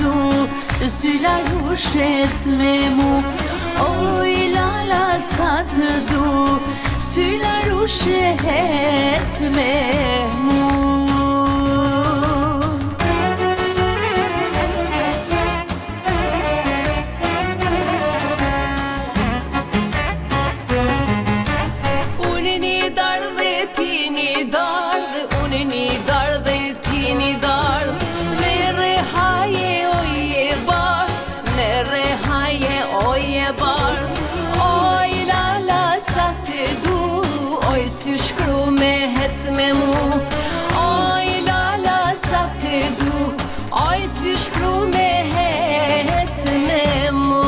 du, syla rushet me mu. Oj lala sa të du, syla rushet me mu. Unë një darë dhe ti një darë, unë një darë dhe ti një darë. Mere haje oje barë, mere haje oje barë. Oj lala sa të du, oj sy shkru me hec me mu. Oj lala sa të du, oj sy shkru me hec me mu.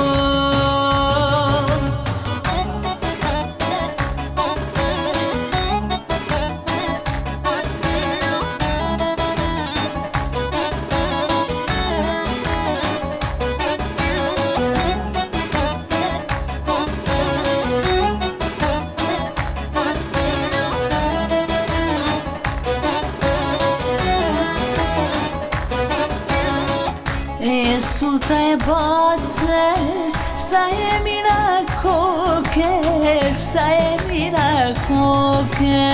E suta e bacës, sa e mira koke, sa e mira koke.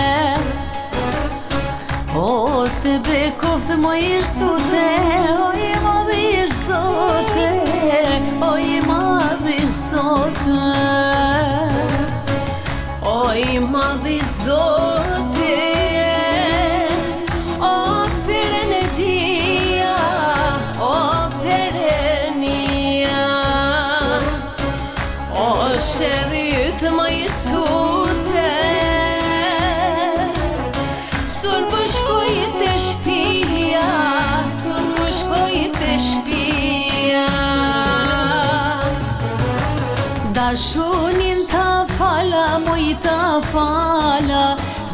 O të bekoftë moj sute, oj madhi sote, oj madhi sote, oj madhi sote. Shërit më i sute, sur për shkoj të shpia, sur për shkoj të shpia. Dashunin ta fala, moj ta fala,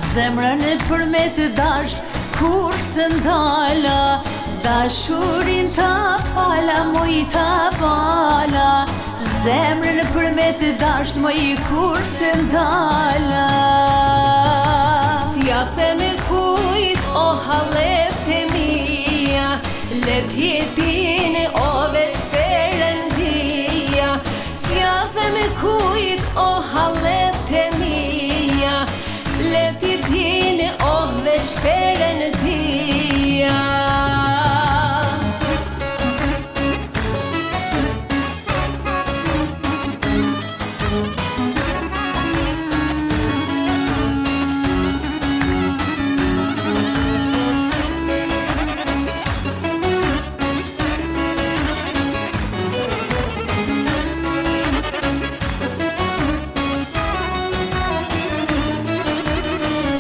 zemrën e përmet dasht kur se ndala. Dashurin ta fala, moj ta fala, zemrën e përmet dasht më i kur se ndala. Si afe me kujt o halet e mija, let jetin o veç Perëndia. Si afe me kujt o halet e mija, let jetin o veç Perëndia.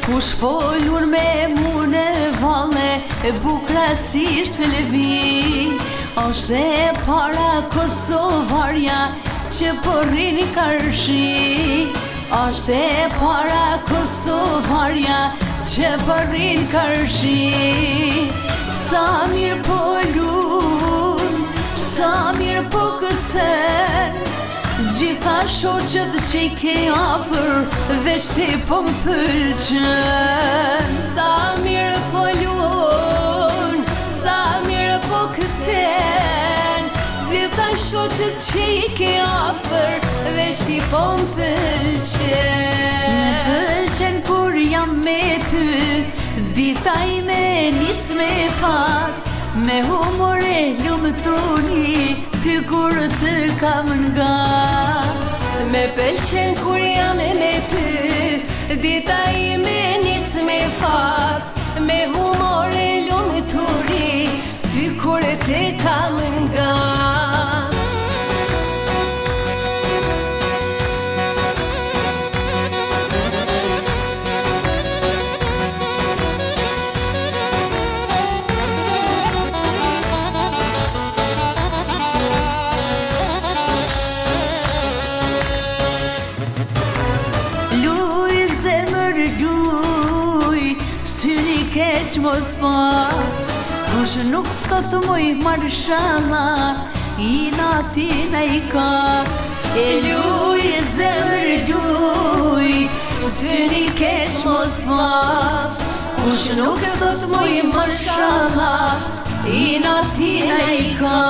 Kush folur me mu në valle, e bukra si se levi. Është e para Kosovarja që po rrin karshi. Është e para Kosovarja që po rrin karshi. Sa mirë po lun, sa mirë po kërcen, gjitha shoqet që i ke afer, veç ti po m'pëlqen. Sa mirë po lun, sa mirë po këten, gjitha shoqet që i ke afer, veç ti po m'pëlqen. M'pëlqen kur jam me ty, dita ime nis me fat, me humor e lumtuni, ty kur të kam nga. Me pëlqen kur jam me ty, dita ime nis me fat, me humor e lumtuni, ty kur të kam nga. Keq mos pa, kush nuk thot moj marshalla, i natina i ka. E luj zemër luj, syni keq mos pa, kush nuk thot moj marshalla, i natina i ka.